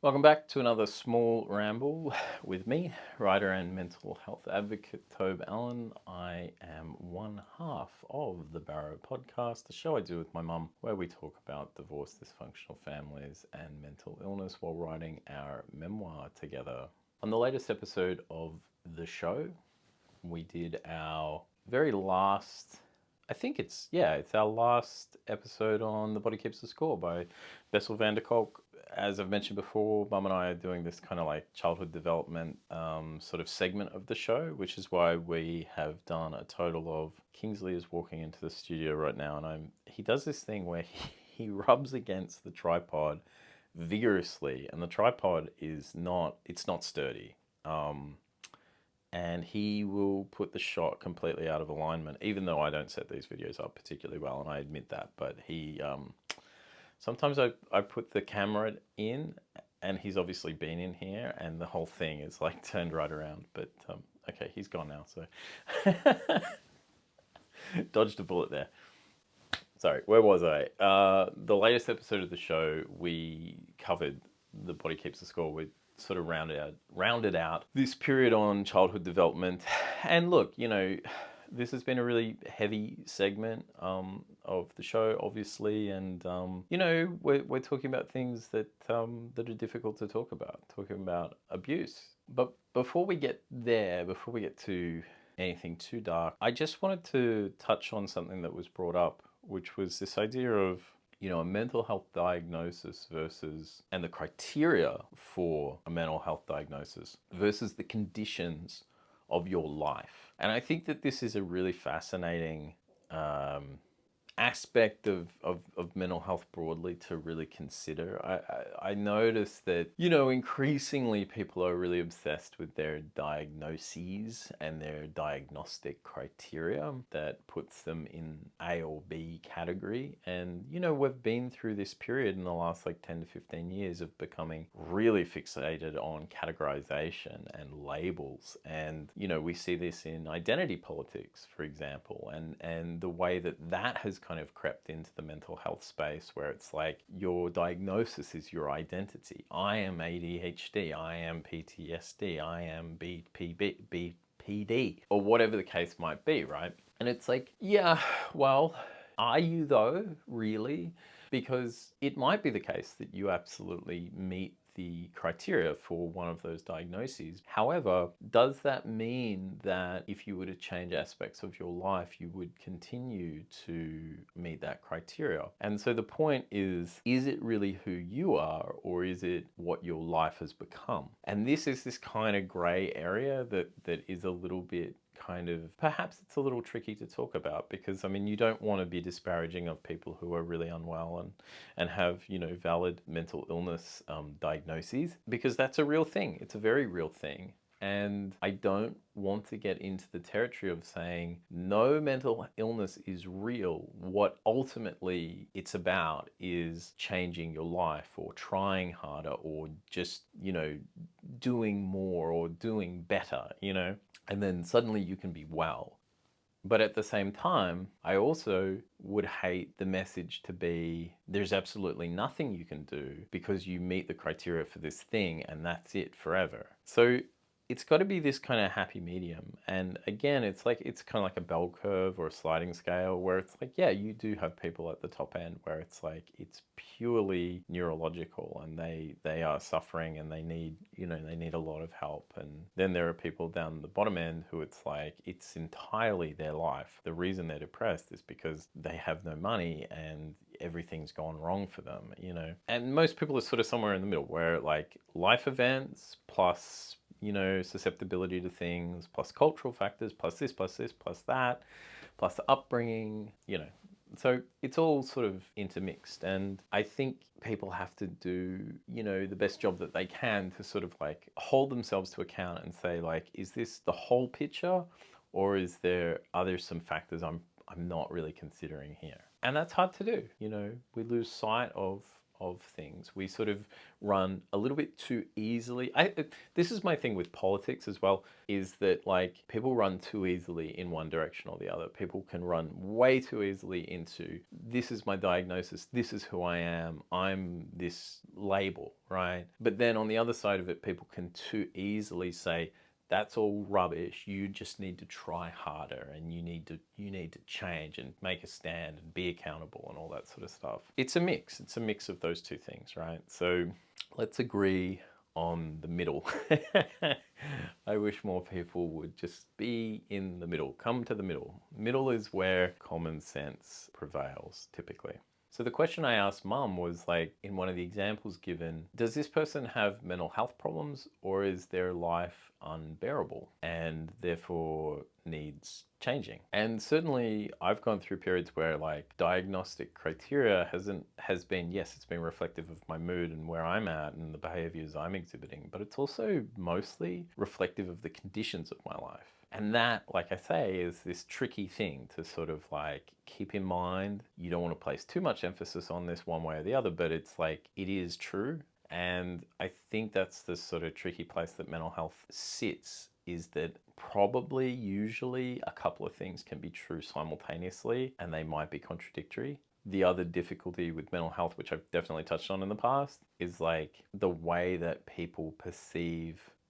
Welcome back to another small ramble with me, writer and mental health advocate Tobe Allen. I am one half of the BARROW Podcast, the show I do with my mum, where we talk about divorce, dysfunctional families, and mental illness while writing our memoir together. On the latest episode of the show, we did our very last, it's our last episode on The Body Keeps the Score by Bessel van der Kolk. As I've mentioned before, Mum and I are doing this kind of like childhood development sort of segment of the show, which is why we have done a total of. Kingsley is walking into the studio right now, and he does this thing where he rubs against the tripod vigorously, and the tripod is not sturdy. And he will put the shot completely out of alignment, even though I don't set these videos up particularly well, and I admit that. But he sometimes I put the camera in, and he's obviously been in here, and the whole thing is like turned right around. But okay, he's gone now, so dodged a bullet there. Sorry, where was I? The latest episode of the show, we covered The Body Keeps the Score. We sort of rounded out this period on childhood development. And look, this has been a really heavy segment of the show, obviously, and we're talking about things that are difficult to talk about, talking about abuse. But before we get to anything too dark, I just wanted to touch on something that was brought up, which was this idea of a mental health diagnosis and the criteria for a mental health diagnosis versus the conditions of your life. And I think that this is a really fascinating aspect of mental health broadly to really consider. I noticed that, increasingly people are really obsessed with their diagnoses and their diagnostic criteria that puts them in A or B category. And, we've been through this period in the last 10 to 15 years of becoming really fixated on categorization and labels. And, we see this in identity politics, for example, and the way that has kind of crept into the mental health space, where it's like your diagnosis is your identity. I am ADHD, I am PTSD, I am BPD, or whatever the case might be, right? And it's like, yeah, well, are you though, really? Because it might be the case that you absolutely meet the criteria for one of those diagnoses. However, does that mean that if you were to change aspects of your life, you would continue to meet that criteria? And so the point is it really who you are, or is it what your life has become? And this is this kind of gray area that is a little bit perhaps it's a little tricky to talk about, because you don't want to be disparaging of people who are really unwell and have valid mental illness diagnoses, because that's a real thing. It's a very real thing. And I don't want to get into the territory of saying no mental illness is real. What ultimately it's about is changing your life, or trying harder, or just, doing more or doing better, and then suddenly you can be well. But at the same time, I also would hate the message to be there's absolutely nothing you can do because you meet the criteria for this thing and that's it forever. So it's got to be this kind of happy medium. And again, it's kind of like a bell curve or a sliding scale, where it's like, yeah, you do have people at the top end where it's like it's purely neurological and they are suffering and they need a lot of help. And then there are people down the bottom end who it's like it's entirely their life. The reason they're depressed is because they have no money and everything's gone wrong for them, And most people are sort of somewhere in the middle, where like life events plus susceptibility to things, plus cultural factors, plus this, plus that, plus the upbringing, So it's all sort of intermixed. And I think people have to do, the best job that they can to sort of like hold themselves to account and say like, is this the whole picture, or are there some factors I'm not really considering here? And that's hard to do. We lose sight of of things. We sort of run a little bit too easily. This is my thing with politics as well, is that like people run too easily in one direction or the other. People can run way too easily into, this is my diagnosis, this is who I am, I'm this label, right? But then on the other side of it, people can too easily say, that's all rubbish. You just need to try harder, and you need to change and make a stand and be accountable and all that sort of stuff. It's a mix. It's a mix of those two things, right? So let's agree on the middle. I wish more people would just be in the middle. Come to the middle. Middle is where common sense prevails, typically. So the question I asked Mum was like, in one of the examples given, does this person have mental health problems, or is their life unbearable and therefore needs changing? And certainly I've gone through periods where like diagnostic criteria has been, yes, it's been reflective of my mood and where I'm at and the behaviors I'm exhibiting, but it's also mostly reflective of the conditions of my life. And that, like I say, is this tricky thing to sort of like keep in mind. You don't want to place too much emphasis on this one way or the other, but it's like, it is true. And I think that's the sort of tricky place that mental health sits, is that probably usually a couple of things can be true simultaneously and they might be contradictory. The other difficulty with mental health, which I've definitely touched on in the past, is like the way that people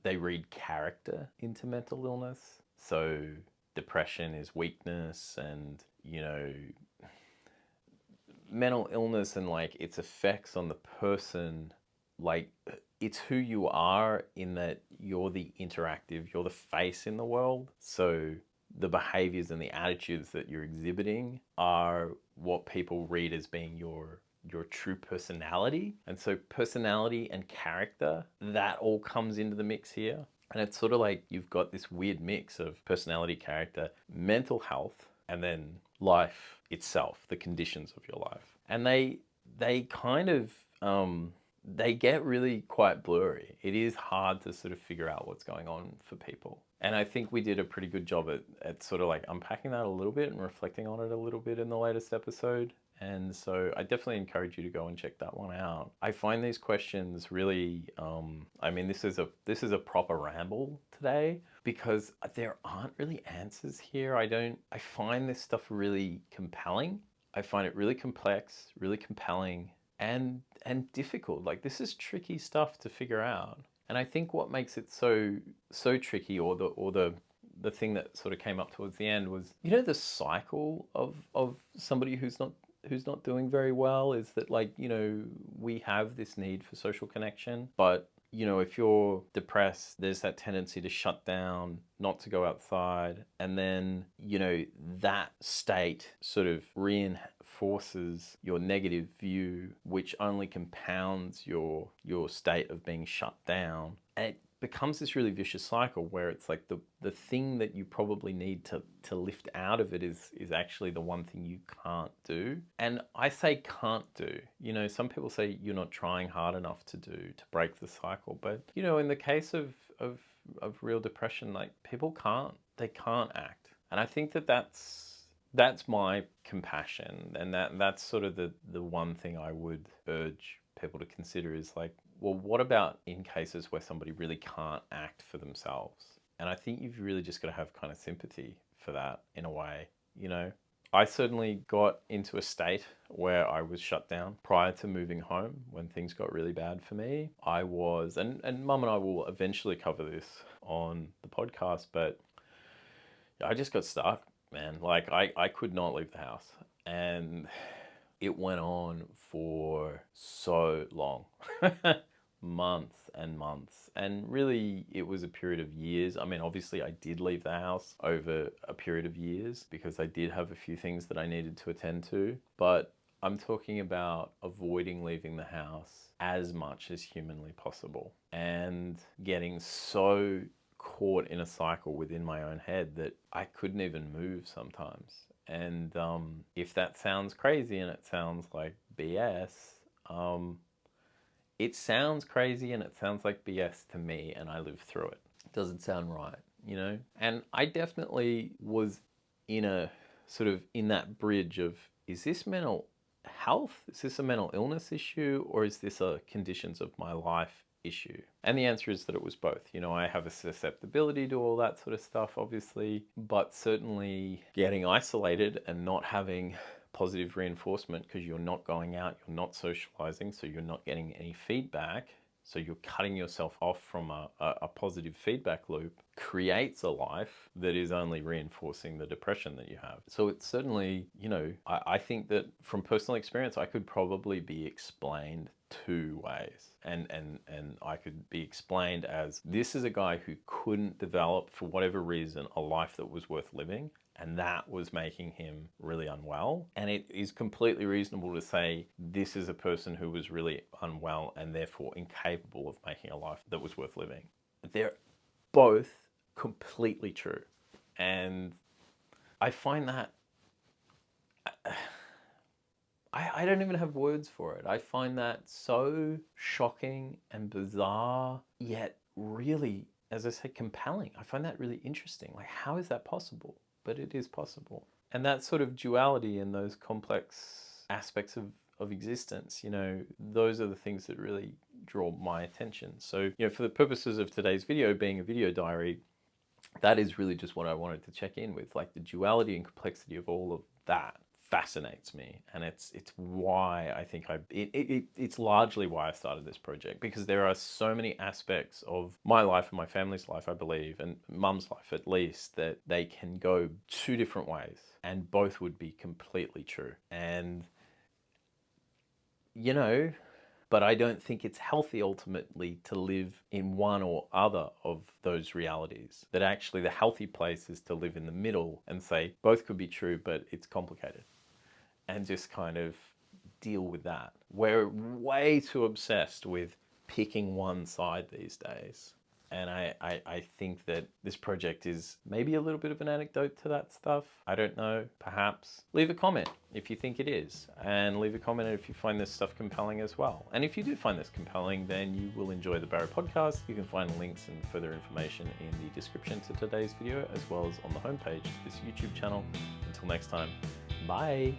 they read character into mental illness. So depression is weakness, and, you know, mental illness and like its effects on the person, like it's who you are in that you're the interactive, you're the face in the world. So the behaviors and the attitudes that you're exhibiting are what people read as being your true personality. And so personality and character, that all comes into the mix here. And it's sort of like you've got this weird mix of personality, character, mental health, and then life itself, the conditions of your life. And they kind of, they get really quite blurry. It is hard to sort of figure out what's going on for people. And I think we did a pretty good job at sort of like unpacking that a little bit and reflecting on it a little bit in the latest episode. And so I definitely encourage you to go and check that one out. I find these questions really, I mean, this is a proper ramble today because there aren't really answers here. I find this stuff really compelling. I find it really complex, really compelling, and difficult. Like, this is tricky stuff to figure out. And I think what makes it so tricky, or the thing that sort of came up towards the end, was, you know, the cycle of somebody who's not doing very well, is that, like, you know, we have this need for social connection, but, you know, if you're depressed, there's that tendency to shut down, not to go outside, and then, you know, that state sort of reinforces your negative view, which only compounds your state of being shut down. And it becomes this really vicious cycle where it's like the thing that you probably need to lift out of it is actually the one thing you can't do. And I say can't do. You know, some people say you're not trying hard enough to break the cycle. But, you know, in the case of real depression, like, people can't act. And I think that's my compassion. And that's sort of the one thing I would urge people to consider, is like, well, what about in cases where somebody really can't act for themselves? And I think you've really just got to have kind of sympathy for that in a way, you know? I certainly got into a state where I was shut down prior to moving home when things got really bad for me. I was, and Mum and I will eventually cover this on the podcast, but I just got stuck, man. Like, I could not leave the house. And it went on for so long. Months and months. And really, it was a period of years. I mean, obviously, I did leave the house over a period of years because I did have a few things that I needed to attend to. But I'm talking about avoiding leaving the house as much as humanly possible, and getting so caught in a cycle within my own head that I couldn't even move sometimes. And if that sounds crazy and it sounds like BS, it sounds crazy and it sounds like BS to me, and I lived through it. It doesn't sound right, you know? And I definitely was in that bridge of, is this mental health? Is this a mental illness issue, or is this a conditions of my life issue? And the answer is that it was both. You know, I have a susceptibility to all that sort of stuff, obviously, but certainly getting isolated and not having positive reinforcement because you're not going out, you're not socializing, so you're not getting any feedback. So you're cutting yourself off from a positive feedback loop, creates a life that is only reinforcing the depression that you have. So it's certainly, you know, I think that from personal experience, I could probably be explained two ways. And I could be explained as, this is a guy who couldn't develop, for whatever reason, a life that was worth living. And that was making him really unwell. And it is completely reasonable to say this is a person who was really unwell and therefore incapable of making a life that was worth living. They're both completely true. And I find that, I don't even have words for it. I find that so shocking and bizarre, yet really, as I said, compelling. I find that really interesting. Like, how is that possible? But it is possible. And that sort of duality and those complex aspects of existence, you know, those are the things that really draw my attention. So, you know, for the purposes of today's video being a video diary, that is really just what I wanted to check in with. Like, the duality and complexity of all of that fascinates me, and it's why I think it's largely why I started this project, because there are so many aspects of my life and my family's life, I believe, and mum's life at least, that they can go two different ways and both would be completely true. And you know, but I don't think it's healthy ultimately to live in one or other of those realities. That actually the healthy place is to live in the middle and say both could be true, but it's complicated. And just kind of deal with that. We're way too obsessed with picking one side these days. And I think that this project is maybe a little bit of an anecdote to that stuff. I don't know, perhaps. Leave a comment if you think it is. And leave a comment if you find this stuff compelling as well. And if you do find this compelling, then you will enjoy the Barrow podcast. You can find links and further information in the description to today's video, as well as on the homepage of this YouTube channel. Until next time, bye.